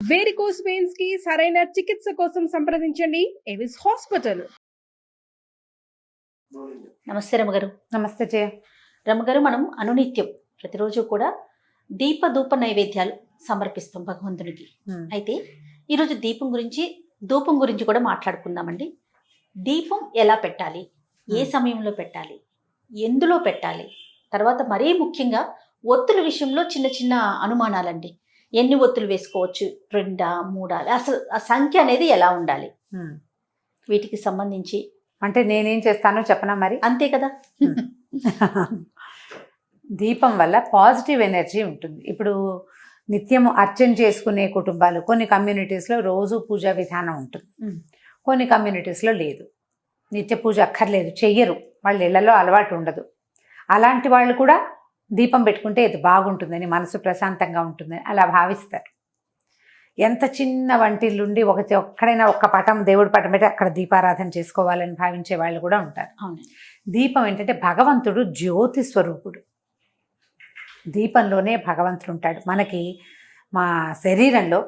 Varicose veins కి సరైన చికిత్స కోసం సంప్రదించండి ఎవిస్ హాస్పిటల్. నమస్తే రమగారు. నమస్తే జయ. రమగారు, మనం అనునిత్యం ప్రతిరోజు కూడా దీప నైవేద్యాలు సమర్పిస్తాం భగవంతునికి. అయితే ఈరోజు ధూపం గురించి కూడా మాట్లాడుకుందామండి. దీపం ఎలా పెట్టాలి, ఏ సమయంలో పెట్టాలి, ఎందులో పెట్టాలి, తర్వాత మరీ ముఖ్యంగా ఒత్తుల విషయంలో చిన్న చిన్న అనుమానాలండి. ఎన్ని ఒత్తులు వేసుకోవచ్చు, 2, 3, అసలు ఆ సంఖ్య అనేది ఎలా ఉండాలి, వీటికి సంబంధించి అంటే నేనేం చేస్తానో చెప్పనా మరి? అంతే కదా. దీపం వల్ల పాజిటివ్ ఎనర్జీ ఉంటుంది. ఇప్పుడు నిత్యము అర్చన చేసుకునే కుటుంబాలు కొన్ని కమ్యూనిటీస్లో రోజు పూజా విధానం ఉంటుంది, కొన్ని కమ్యూనిటీస్లో లేదు. నిత్య పూజ అక్కర్లేదు, చెయ్యరు, వాళ్ళ ఇళ్లలో అలవాటు ఉండదు. అలాంటి వాళ్ళు కూడా దీపం పెట్టుకుంటే ఇది బాగుంటుందని, మనసు ప్రశాంతంగా ఉంటుందని అలా భావిస్తారు. ఎంత చిన్న వంటిల్లుండి ఒక్కడైనా ఒక్క పటం, దేవుడి పటం పెట్టి అక్కడ దీపారాధన చేసుకోవాలని భావించే వాళ్ళు కూడా ఉంటారు. దీపం ఏంటంటే భగవంతుడు జ్యోతి స్వరూపుడు. దీపంలోనే భగవంతుడు ఉంటాడు. మనకి మా శరీరంలో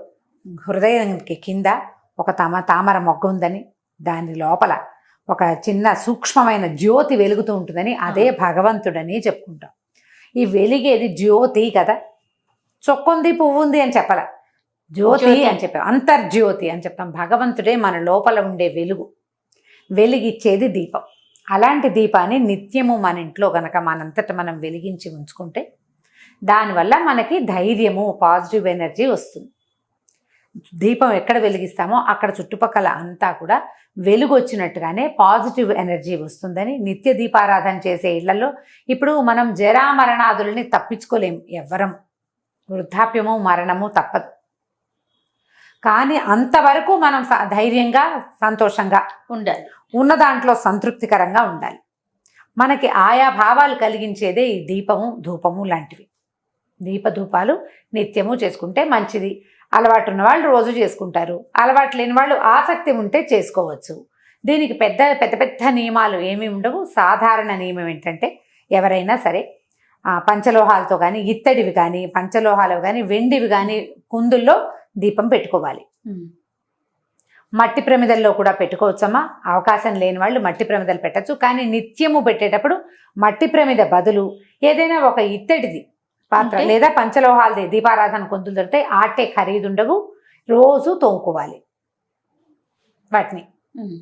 హృదయానికి కింద ఒక తామర మొగ్గ ఉందని, దాని లోపల ఒక చిన్న సూక్ష్మమైన జ్యోతి వెలుగుతూ ఉంటుందని, అదే భగవంతుడని చెప్పుకుంటాం. ఈ వెలిగేది జ్యోతి కదా, చొక్కుంది పువ్వు ఉంది అని చెప్పాల, జ్యోతి అని చెప్పాం, అంతర్జ్యోతి అని చెప్తాం. భగవంతుడే మన లోపల ఉండే వెలిగిచ్చేది దీపం. అలాంటి దీపాన్ని నిత్యము మన ఇంట్లో గనక మనంతట మనం వెలిగించి ఉంచుకుంటే దానివల్ల మనకి ధైర్యము, పాజిటివ్ ఎనర్జీ వస్తుంది. దీపం ఎక్కడ వెలిగిస్తామో అక్కడ చుట్టుపక్కల అంతా కూడా వెలుగు వచ్చినట్టుగానే పాజిటివ్ ఎనర్జీ వస్తుందని, నిత్య దీపారాధన చేసే ఇళ్లలో ఇప్పుడు మనం జరామరణాదులని తప్పించుకోలేము ఎవ్వరం, వృద్ధాప్యము మరణము తప్పదు. కానీ అంతవరకు మనం ధైర్యంగా సంతోషంగా ఉండాలి, ఉన్న దాంట్లో సంతృప్తికరంగా ఉండాలి. మనకి ఆయా భావాలు కలిగించేదే ఈ దీపము ధూపము లాంటివి. దీపధూపాలు నిత్యము చేసుకుంటే మంచిది. అలవాటు ఉన్న వాళ్ళు రోజు చేసుకుంటారు, అలవాటు లేని వాళ్ళు ఆసక్తి ఉంటే చేసుకోవచ్చు. దీనికి పెద్ద పెద్ద నియమాలు ఏమీ ఉండవు. సాధారణ నియమం ఏంటంటే ఎవరైనా సరే పంచలోహాలతో కానీ, ఇత్తడివి కానీ, పంచలోహాలు కానీ, వెండివి కానీ కుందుల్లో దీపం పెట్టుకోవాలి. మట్టి ప్రమిదల్లో కూడా పెట్టుకోవచ్చమ్మా. అవకాశం లేని వాళ్ళు మట్టి ప్రమిదలు పెట్టచ్చు. కానీ నిత్యము పెట్టేటప్పుడు మట్టి ప్రమిద బదులు ఏదైనా ఒక ఇత్తడిది పాత్ర లేదా పంచలోహాలది దీపారాధన కుందులు దొరికితే ఆటే ఖరీదుండవు. రోజు తోముకోవాలి. వాటిని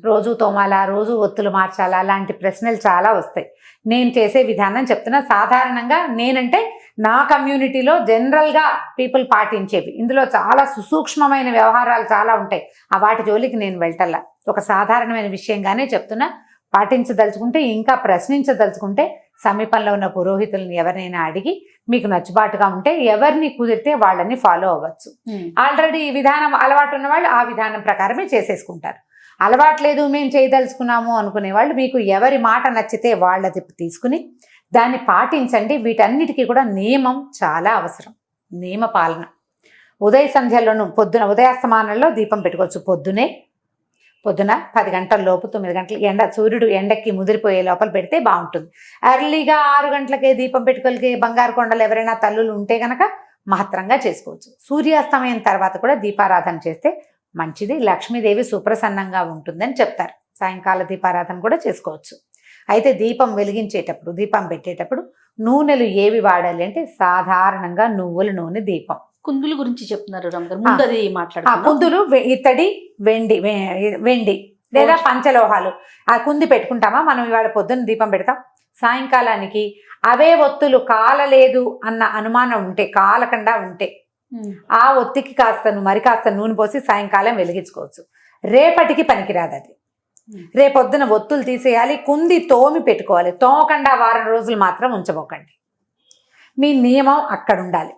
రోజు తోమాలా, రోజు ఒత్తులు మార్చాలా, అలాంటి ప్రశ్నలు చాలా వస్తాయి. నేను చేసే విధానం చెప్తున్నా. సాధారణంగా నేనంటే నా కమ్యూనిటీలో జనరల్గా పీపుల్ పాటించేవి. ఇందులో చాలా సుసూక్ష్మమైన వ్యవహారాలు చాలా ఉంటాయి. ఆ వాటి జోలికి నేను వెళ్ళటల్లా. ఒక సాధారణమైన విషయంగానే చెప్తున్నా. పాటించదలుచుకుంటే, ఇంకా ప్రశ్నించదలుచుకుంటే సమీపంలో ఉన్న పురోహితులను ఎవరినైనా అడిగి మీకు నచ్చుబాటుగా ఉంటే ఎవరిని కుదిరితే వాళ్ళని ఫాలో అవ్వచ్చు. ఆల్రెడీ ఈ విధానం అలవాటు ఉన్న వాళ్ళు ఆ విధానం ప్రకారమే చేసేసుకుంటారు. అలవాట్లేదు, మేము చేయదలుచుకున్నాము అనుకునే వాళ్ళు మీకు ఎవరి మాట నచ్చితే వాళ్ళది తీసుకుని దాన్ని పాటించండి. వీటన్నిటికీ కూడా నియమం చాలా అవసరం, నియమ పాలన. ఉదయ సంధ్యలోనూ ఉదయాస్తమానంలో దీపం పెట్టుకోవచ్చు. పొద్దున 10 గంటల లోపు 9 గంటలు సూర్యుడు ఎండకి ముదిరిపోయే లోపల పెడితే బాగుంటుంది. ఎర్లీగా 6 గంటలకే దీపం పెట్టుకోలికి బంగారు కొండలు ఎవరైనా తల్లులు ఉంటే కనుక మహత్తరంగా చేసుకోవచ్చు. సూర్యాస్తమయం తర్వాత కూడా దీపారాధన చేస్తే మంచిది. లక్ష్మీదేవి సుప్రసన్నంగా ఉంటుందని చెప్తారు. సాయంకాల దీపారాధన కూడా చేసుకోవచ్చు. అయితే దీపం వెలిగించేటప్పుడు, దీపం పెట్టేటప్పుడు నూనెలు ఏవి వాడాలి అంటే సాధారణంగా నువ్వుల నూనె దీపం. కుందుల గురించి చెప్తున్నారు రమగారు. కుందులు ఇత్తడి, వెండి లేదా పంచలోహాలు. ఆ కుంది పెట్టుకుంటామా మనం? ఇవాళ పొద్దున్న దీపం పెడతాం, సాయంకాలానికి అవే ఒత్తులు కాలలేదు అన్న అనుమానం ఉంటే, కాలకుండా ఉంటే ఆ ఒత్తికి కాస్త నూనె పోసి సాయంకాలం వెలిగించుకోవచ్చు. రేపటికి పనికిరాదు అది. రేపొద్దున ఒత్తులు తీసేయాలి, కుంది తోమి పెట్టుకోవాలి. తోమకుండా వారం రోజులు మాత్రం ఉంచబోకండి. మీ నియమం అక్కడ ఉండాలి.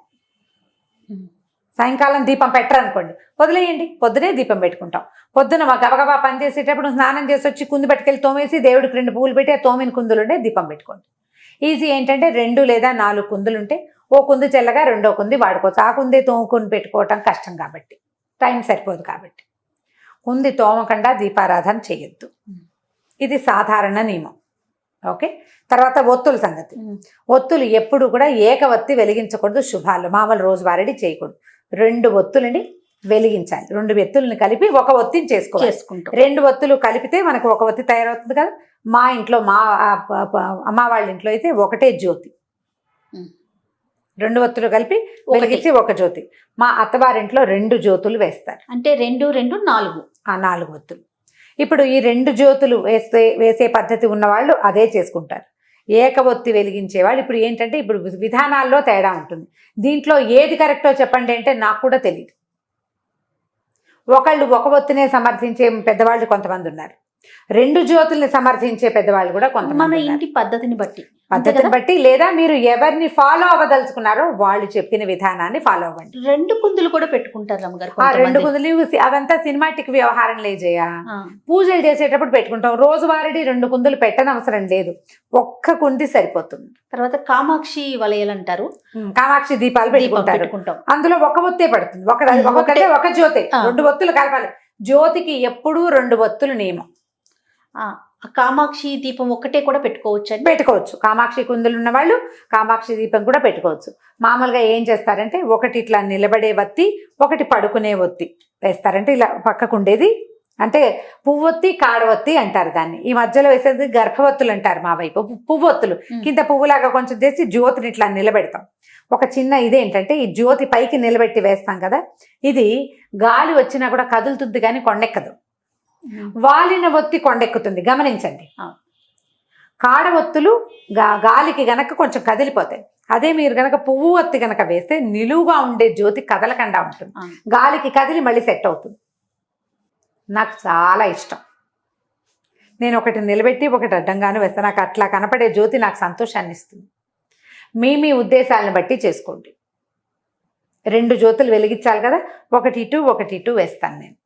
సాయంకాలం దీపం పెట్టరనుకోండి, వదిలేయండి. పొద్దునే దీపం పెట్టుకుంటాం. పొద్దున గబగబా పని చేసేటప్పుడు స్నానం చేసి వచ్చి కుంది పట్టుకెళ్ళి తోమేసి దేవుడికి 2 పువ్వులు పెట్టి ఆ తోమిన కుందులుంటే దీపం పెట్టుకోండి. ఈజీ ఏంటంటే 2 లేదా 4 కుందులుంటే ఓ కుందు చెల్లగా రెండో కుంది వాడుకోవచ్చు. ఆ కుందే తోముకొని పెట్టుకోవటం కష్టం కాబట్టి, టైం సరిపోదు కాబట్టి కుంది తోమకుండా దీపారాధన చేయొద్దు. ఇది సాధారణ నియమం. ఓకే. తర్వాత ఒత్తుల సంగతి. ఒత్తులు ఎప్పుడు కూడా ఏకవత్తి వెలిగించకూడదు. శుభాలు మామూలు రోజువారీ చేయకూడదు. 2 ఒత్తులని వెలిగించాలి. 2 ఒత్తుల్ని కలిపి ఒక ఒత్తిని చేసుకోవాలి. చేసుకుంటాం. 2 ఒత్తులు కలిపితే మనకు ఒక ఒత్తి తయారవుతుంది కదా. మా ఇంట్లో అమ్మ వాళ్ళ ఇంట్లో అయితే ఒకటే జ్యోతి, 2 ఒత్తులు కలిపి వెలిగించి ఒక జ్యోతి. మా అత్తవారింట్లో 2 జ్యోతులు వేస్తారు. అంటే 2 2 4 4 ఒత్తులు. ఇప్పుడు ఈ 2 జ్యోతులు వేసే పద్ధతి ఉన్నవాళ్ళు అదే చేసుకుంటారు. ఏక ఒత్తి వెలిగించే వాళ్ళు ఇప్పుడు ఏంటంటే ఇప్పుడు విధానాల్లో తేడా ఉంటుంది. దీంట్లో ఏది కరెక్టో చెప్పండి అంటే నాకు కూడా తెలియదు. ఒకళ్ళు ఒక ఒత్తినే సమర్థించే పెద్దవాళ్ళు కొంతమంది ఉన్నారు, 2 జ్యోతుల్ని సమర్థించే పెద్దవాళ్ళు కూడా మన కొంతమంది ఉన్నారు. ఇంటి పద్ధతిని బట్టి లేదా మీరు ఎవరిని ఫాలో అవ్వదలుచుకున్నారో వాళ్ళు చెప్పిన విధానాన్ని ఫాలో అవ్వండి. 2 కుందులు కూడా పెట్టుకుంటారు అమ్మగారు. ఆ 2 కుందులు అవంతా సినిమాటిక్ వ్యవహారం లేజేయ. పూజలు చేసేటప్పుడు పెట్టుకుంటాం. రోజువారీ 2 కుందులు పెట్టనవసరం లేదు, ఒక్క కుంది సరిపోతుంది. తర్వాత కామాక్షి వలయాలు అంటారు, కామాక్షి దీపాలు పెట్టుకుంటాం. అందులో ఒక ఒత్తే పడుతుంది, ఒక జ్యోతి. 2 ఒత్తులు కలపాలి. జ్యోతికి ఎప్పుడూ 2 ఒత్తులు నియమం. కామాక్షి దీపం ఒక్కటే కూడా పెట్టుకోవచ్చు. కామాక్షి కుందులు ఉన్న వాళ్ళు కామాక్షి దీపం కూడా పెట్టుకోవచ్చు. మామూలుగా ఏం చేస్తారంటే ఒకటి ఇట్లా నిలబడే ఒత్తి, ఒకటి పడుకునే ఒత్తి వేస్తారంటే ఇలా పక్కకు ఉండేది అంటే పువ్వొత్తి కాడవత్తి అంటారు దాన్ని. ఈ మధ్యలో వేసేది గర్భవత్తులు అంటారు మా వైపు. పువ్వొత్తులు కింద పువ్వులాగా కొంచెం చేసి జ్యోతిని ఇట్లా నిలబెడతాం. ఒక చిన్న ఇదేంటంటే ఈ జ్యోతి పైకి నిలబెట్టి వేస్తాం కదా, ఇది గాలి వచ్చినా కూడా కదులుతుంది కానీ కొండెక్కదు. వాలిన ఒత్తి కొండెక్కుతుంది, గమనించండి. కాడ ఒత్తులు గాలికి గనక కొంచెం కదిలిపోతాయి. అదే మీరు గనక పువ్వు ఒత్తి గనక వేస్తే నిలువుగా ఉండే జ్యోతి కదలకుండా ఉంటుంది, గాలికి కదిలి మళ్ళీ సెట్ అవుతుంది. నాకు చాలా ఇష్టం. నేను ఒకటి నిలబెట్టి ఒకటి అడ్డంగాను వేస్తాను. నాకు అట్లా కనపడే జ్యోతి నాకు సంతోషాన్ని ఇస్తుంది. మీ ఉద్దేశాలను బట్టి చేసుకోండి. 2 జ్యోతులు వెలిగించాలి కదా, ఒకటి ఇటు వేస్తాను నేను.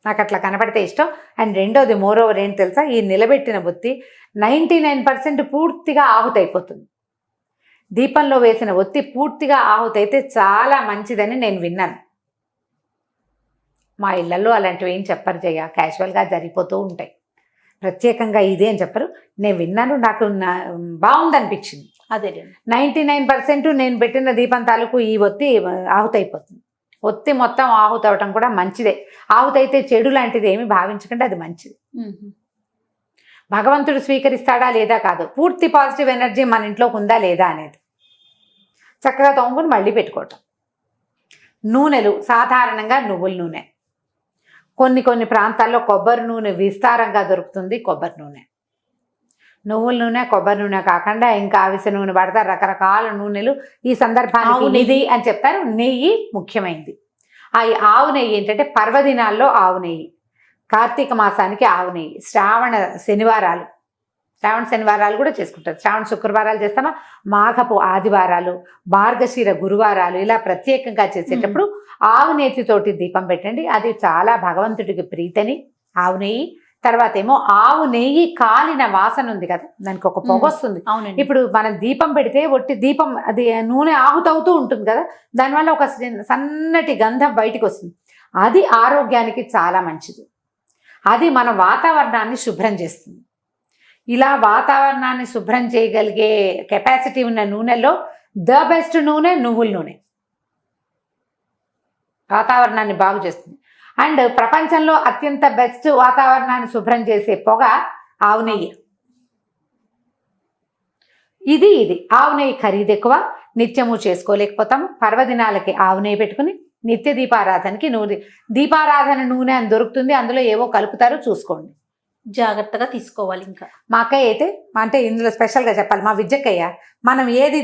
నాకు అట్లా కనపడితే ఇష్టం. అండ్ రెండోది మోరోవర్ ఏంటి తెలుసా, ఈ నిలబెట్టిన ఒత్తి 99% పూర్తిగా ఆహుతైపోతుంది. దీపంలో వేసిన ఒత్తి పూర్తిగా ఆహుతైతే చాలా మంచిదని నేను విన్నాను. మా ఇళ్లలో అలాంటివి ఏం చెప్పరు జయ, క్యాజువల్గా జరిగిపోతూ ఉంటాయి. ప్రత్యేకంగా ఇదే అని చెప్పరు. నేను విన్నాను, నాకు బాగుందనిపించింది. అదే 99% నేను పెట్టిన దీపం తాలూకు ఈ ఒత్తి ఆహుతైపోతుంది. ఒత్తి మొత్తం ఆహుతవటం కూడా మంచిదే. ఆహుతైతే చెడు లాంటిది ఏమి భావించకండి, అది మంచిది. భగవంతుడు స్వీకరిస్తాడా లేదా కాదు, పూర్తి పాజిటివ్ ఎనర్జీ మన ఇంట్లోకి ఉందా లేదా అనేది చక్కగా తోముకుని మళ్ళీ పెట్టుకోవటం. నూనెలు సాధారణంగా నువ్వుల నూనె, కొన్ని ప్రాంతాల్లో కొబ్బరి నూనె విస్తారంగా దొరుకుతుంది. కొబ్బరి నూనె, నువ్వుల నూనె, కొబ్బరి నూనె కాకుండా ఇంకా అవిసె నూనె పడతారు, రకరకాల నూనెలు. ఈ సందర్భానికి నిధి అని చెప్తారు. నెయ్యి ముఖ్యమైనది. ఆ ఆవు నెయ్యి ఏంటంటే పర్వదినాల్లో ఆవు నెయ్యి, కార్తీక మాసానికి ఆవు నెయ్యి, శ్రావణ శనివారాలు కూడా చేసుకుంటారు. శ్రావణ శుక్రవారాలు చేస్తామా, మాఘపు ఆదివారాలు, మార్గశిర గురువారాలు ఇలా ప్రత్యేకంగా చేసేటప్పుడు ఆవు నేతితోటి దీపం పెట్టండి. అది చాలా భగవంతుడికి ప్రీతని ఆవు నెయ్యి. తర్వాత ఏమో ఆవు నెయ్యి కాలిన వాసన ఉంది కదా, దానికి ఒక పొగ వస్తుంది. ఇప్పుడు మనం దీపం పెడితే ఒట్టి దీపం అది నూనె ఆహుతవుతూ ఉంటుంది కదా, దానివల్ల ఒక సన్నటి గంధం బయటికి వస్తుంది. అది ఆరోగ్యానికి చాలా మంచిది. అది మన వాతావరణాన్ని శుభ్రం చేస్తుంది. ఇలా వాతావరణాన్ని శుభ్రం చేయగలిగే కెపాసిటీ ఉన్న నూనెలో ద బెస్ట్ నూనె నువ్వుల నూనె. వాతావరణాన్ని బాగు చేస్తుంది. అండ్ ప్రపంచంలో అత్యంత బెస్ట్ వాతావరణాన్ని శుభ్రం చేసే పొగ ఆవు నెయ్యి. ఇది ఆవు నెయ్యి ఖరీదు ఎక్కువ, నిత్యము చేసుకోలేకపోతాము. పర్వదినాలకి ఆవు నెయ్యి పెట్టుకుని నిత్య దీపారాధనకి దీపారాధన నూనె అని దొరుకుతుంది, అందులో ఏవో కలుపుతారో చూసుకోండి, జాగ్రత్తగా తీసుకోవాలి. ఇంకా మా అక్కయ్య అయితే అంటే ఇందులో స్పెషల్గా చెప్పాలి, మా విద్యక్కయ్య మనం ఏది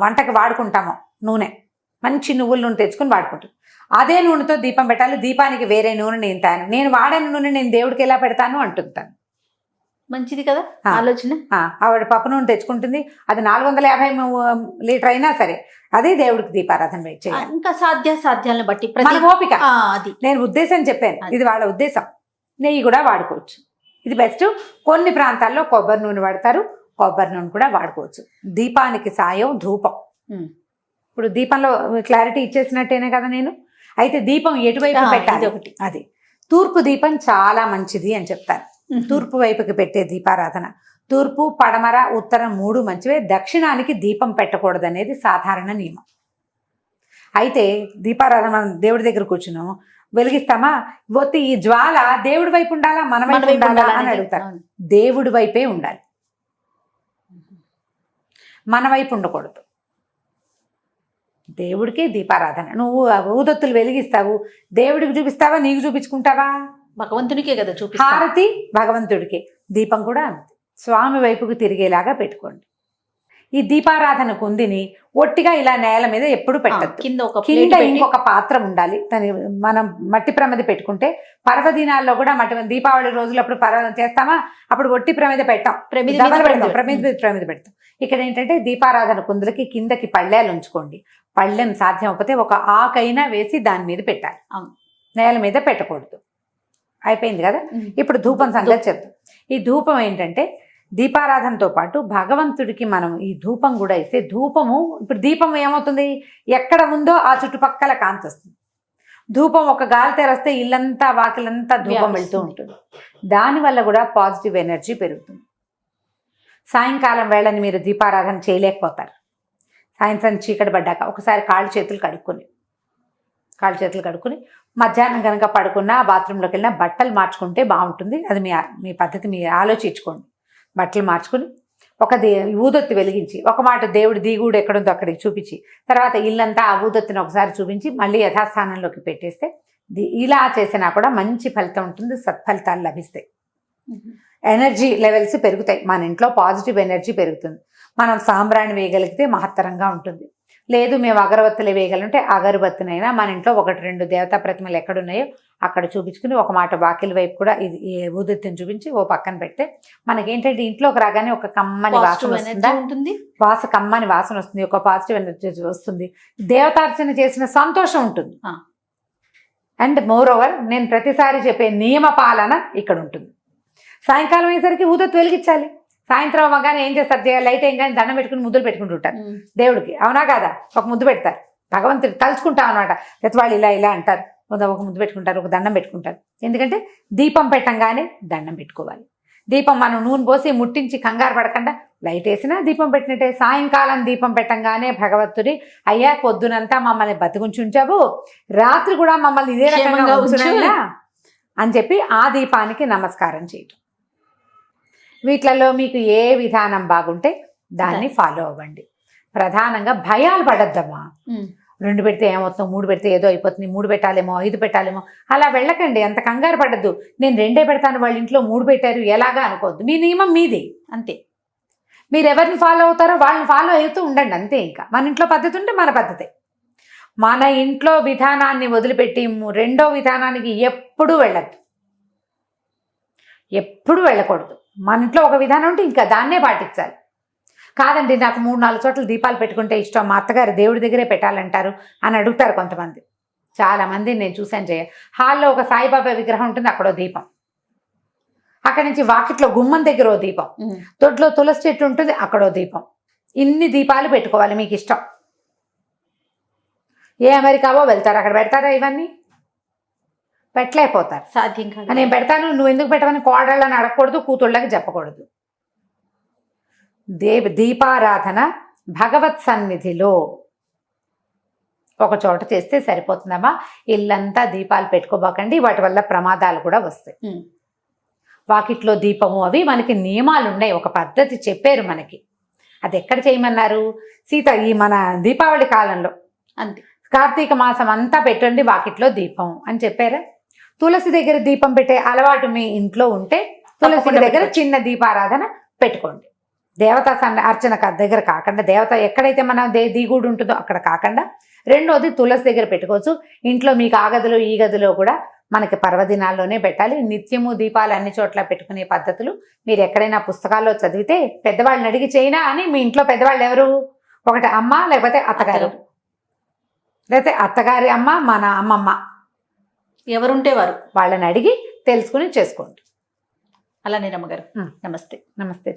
వంటకి వాడుకుంటామో నూనె మంచి నువ్వుల నూనె తెచ్చుకుని వాడుకుంటాం. అదే నూనెతో దీపం పెట్టాలి, దీపానికి వేరే నూనె నేను వాడిన నూనె నేను దేవుడికి ఎలా పెడతాను అంటుంటాను. మంచిది కదా ఆలోచన. ఆవిడ పప్పు నూనె తెచ్చుకుంటుంది, అది 450 లీటర్ అయినా సరే అదే దేవుడికి దీపారాధన చేయాలి. ఇంకా సాధ్యాలను బట్టి ఓపిక. అది నేను ఉద్దేశం చెప్పాను, ఇది వాళ్ళ ఉద్దేశం. నెయ్యి కూడా వాడుకోవచ్చు, ఇది బెస్ట్. కొన్ని ప్రాంతాల్లో కొబ్బరి నూనె వాడతారు, కొబ్బరి నూనె కూడా వాడుకోవచ్చు. దీపానికి సాయం ధూపం. ఇప్పుడు దీపంలో క్లారిటీ ఇచ్చేసినట్టేనే కదా నేను. అయితే దీపం ఎటువైపు పెట్టాలి ఒకటి, అది తూర్పు దీపం చాలా మంచిది అని చెప్తారు. తూర్పు వైపుకి పెట్టే దీపారాధన. తూర్పు, పడమర, ఉత్తరం 3 మంచివే. దక్షిణానికి దీపం పెట్టకూడదు అనేది సాధారణ నియమం. అయితే దీపారాధన మనం దేవుడి దగ్గర కూర్చున్నాము, వెలిగిస్తామా, ఒత్తి ఈ జ్వాల దేవుడి వైపు ఉండాలా మన వైపు ఉండాలా అని అడుగుతారు. దేవుడి వైపే ఉండాలి, మన వైపు ఉండకూడదు. దేవుడికి దీపారాధన. నువ్వు ఊదొత్తులు వెలిగిస్తావు, దేవుడికి చూపిస్తావా, నీకు చూపించుకుంటావా? భగవంతునికే కదా చూపిస్తా. హారతి భగవంతుడికి, దీపం కూడా అంతే, స్వామి వైపుకి తిరిగేలాగా పెట్టుకోండి. ఈ దీపారాధన కుందిని ఒట్టిగా ఇలా నేల మీద ఎప్పుడు పెట్టద్దు. కింద ఇంకొక పాత్ర ఉండాలి. దాని మనం మట్టి ప్రమిద పెట్టుకుంటే పర్వదినాల్లో కూడా దీపావళి రోజులప్పుడు చేస్తామా, అప్పుడు ఒట్టి ప్రమిద పెట్టాం, ప్రమిద పెడతాం. ఇక్కడ ఏంటంటే దీపారాధన కుందులకి కిందకి పళ్ళేలు ఉంచుకోండి. పళ్ళెం సాధ్యం అవ్వకపోతే ఒక ఆకైనా వేసి దాని మీద పెట్టాలి, నేల మీద పెట్టకూడదు. అయిపోయింది కదా. ఇప్పుడు ధూపం సంగతి చెప్తాం. ఈ ధూపం ఏంటంటే దీపారాధనతో పాటు భగవంతుడికి మనం ఈ ధూపం కూడా ఇస్తే, ధూపము ఇప్పుడు దీపం ఏమవుతుంది, ఎక్కడ ఉందో ఆ చుట్టుపక్కల కాంతి వస్తుంది. ధూపం ఒక గాలి తెరస్తే ఇల్లంతా వాకిలంతా ధూపం వెళ్తూ ఉంటుంది. దానివల్ల కూడా పాజిటివ్ ఎనర్జీ పెరుగుతుంది. సాయంకాలం వేళని మీరు దీపారాధన చేయలేకపోతారు. సాయంత్రం చీకటి పడ్డాక ఒకసారి కాళ్ళు చేతులు కడుక్కుని మధ్యాహ్నం కనుక పడుకున్నా, బాత్రూంలోకి వెళ్ళినా బట్టలు మార్చుకుంటే బాగుంటుంది. అది మీ పద్ధతి మీరు ఆలోచించుకోండి. బట్టలు మార్చుకుని ఒక ఊదొత్తి వెలిగించి, ఒక మాట దేవుడి దిగుడు ఎక్కడుందో అక్కడికి చూపించి, తర్వాత ఇల్లంతా ఆ ఊదొత్తిని ఒకసారి చూపించి మళ్ళీ యథాస్థానంలోకి పెట్టేస్తే ఇలా చేసినా కూడా మంచి ఫలితం ఉంటుంది, సత్ఫలితాలు లభిస్తాయి. ఎనర్జీ లెవెల్స్ పెరుగుతాయి, మన ఇంట్లో పాజిటివ్ ఎనర్జీ పెరుగుతుంది. మనం సాంబ్రాణి వేయగలిగితే మహత్తరంగా ఉంటుంది. లేదు మేము అగరబత్తులు వేయగలంటే అగరబత్తినైనా మన ఇంట్లో 1-2 దేవతా ప్రతిమలు ఎక్కడున్నాయో అక్కడ చూపించుకుని ఒక మాట వాకిలి వైపు కూడా ఇది ఊదొత్తిని చూపించి ఓ పక్కన పెడితే మనకేంటంటే ఇంట్లోకి రాగానే ఒక కమ్మని వాసన వస్తుంది, కమ్మని వాసన వస్తుంది, ఒక పాజిటివ్ ఎనర్జీ వస్తుంది, దేవతార్చన చేసిన సంతోషం ఉంటుంది. అండ్ మోర్ ఓవర్ నేను ప్రతిసారి చెప్పే నియమ పాలన ఇక్కడ ఉంటుంది. సాయంకాలం అయ్యేసరికి ఊదొత్తి వెలిగించాలి. సాయంత్రం అవ్వగానే ఏం చేస్తారు, లైట్ ఏం కానీ దండం పెట్టుకుని ముద్దులు పెట్టుకుంటుంటారు దేవుడికి, అవునా కాదా? ఒక ముద్దు పెడతారు, భగవంతుడు తలుచుకుంటాం అనమాట. వాళ్ళు ఇలా అంటారు, ఒక ముద్దు పెట్టుకుంటారు, ఒక దండం పెట్టుకుంటారు. ఎందుకంటే దీపం పెట్టంగానే దండం పెట్టుకోవాలి. దీపం మనం నూనె పోసి ముట్టించి కంగారు పడకుండా లైట్ వేసినా దీపం పెట్టినట్టే. సాయంకాలం దీపం పెట్టంగానే భగవంతుడి, అయ్యా పొద్దునంతా మమ్మల్ని బతికుంచి ఉంచావు, రాత్రి కూడా మమ్మల్ని ఇదే రకంగా ఉంచునా అని చెప్పి ఆ దీపానికి నమస్కారం చేయటం. వీటిలలో మీకు ఏ విధానం బాగుంటే దాన్ని ఫాలో అవ్వండి. ప్రధానంగా భయాలు పడద్దమ్మా. 2 పెడితే ఏమవుతుంది, 3 పెడితే ఏదో అయిపోతుంది, 3 పెట్టాలేమో 5 పెట్టాలేమో అలా వెళ్ళకండి. అంత కంగారు పడద్దు. నేను 2 పెడతాను, వాళ్ళ ఇంట్లో 3 పెట్టారు ఎలాగా అనుకోవద్దు. మీ నియమం మీదే, అంతే. మీరు ఎవరిని ఫాలో అవుతారో వాళ్ళని ఫాలో అవుతూ ఉండండి, అంతే. ఇంకా మన ఇంట్లో పద్ధతి ఉంటే మన పద్ధతే. మన ఇంట్లో విధానాన్ని వదిలిపెట్టి రెండో విధానానికి ఎప్పుడూ వెళ్ళద్దు, ఎప్పుడు వెళ్ళకూడదు. మన ఇంట్లో ఒక విధానం ఉంటే ఇంకా దాన్నే పాటించాలి. కాదండి నాకు 3-4 చోట్ల దీపాలు పెట్టుకుంటే ఇష్టం, మా అత్తగారు దేవుడి దగ్గరే పెట్టాలంటారు అని అడుగుతారు కొంతమంది. చాలామంది నేను చూశాను. హాల్లో ఒక సాయిబాబా విగ్రహం ఉంటుంది, అక్కడో దీపం. అక్కడి నుంచి వాకిట్లో గుమ్మం దగ్గర ఓ దీపం, దొడ్లో తులసి చెట్టు ఉంటుంది, అక్కడో దీపం. ఇన్ని దీపాలు పెట్టుకోవాలి, మీకు ఇష్టం. ఏ అమెరికావో వెళ్తారు, అక్కడ పెడతారా? ఇవన్నీ పెట్టలేకపోతారు, సాధ్యం కాదు. నేను పెడతాను, నువ్వు ఎందుకు పెట్టమని కోడళ్ళని అడగకూడదు, కూతుళ్ళకి చెప్పకూడదు. దీపారాధన భగవత్ సన్నిధిలో ఒక చోట చేస్తే సరిపోతుందమ్మా. ఇల్లంతా దీపాలు పెట్టుకోబోకండి, వాటి వల్ల ప్రమాదాలు కూడా వస్తాయి. వాకిట్లో దీపము అవి మనకి నియమాలు ఉన్నాయి, ఒక పద్ధతి చెప్పారు మనకి. అది ఎక్కడ చేయమన్నారు? ఈ మన దీపావళి కాలంలో అంతే, కార్తీక మాసం అంతా పెట్టండి వాకిట్లో దీపం అని చెప్పారా? తులసి దగ్గర దీపం పెట్టే అలవాటు మీ ఇంట్లో ఉంటే తులసి దగ్గర చిన్న దీపారాధన పెట్టుకోండి. దేవతా అర్చన దగ్గర కాకుండా, దేవత ఎక్కడైతే మన దిగుడు ఉంటుందో అక్కడ కాకుండా, రెండోది తులసి దగ్గర పెట్టుకోవచ్చు. ఇంట్లో మీకు ఆ గదిలో ఈ గదిలో కూడా మనకి పర్వదినాల్లోనే పెట్టాలి. నిత్యము దీపాలు అన్ని చోట్ల పెట్టుకునే పద్ధతులు మీరు ఎక్కడైనా పుస్తకాల్లో చదివితే, పెద్దవాళ్ళని అడిగి చేయనా అని. మీ ఇంట్లో పెద్దవాళ్ళు ఎవరు? ఒకటి అమ్మ, లేకపోతే అత్తగారు, లేకపోతే అత్తగారి అమ్మ, మన అమ్మమ్మ, ఎవరుంటే వారు, వాళ్ళని అడిగి తెలుసుకుని చేసుకోండి. అలానే రమ్మగారు, నమస్తే. నమస్తే.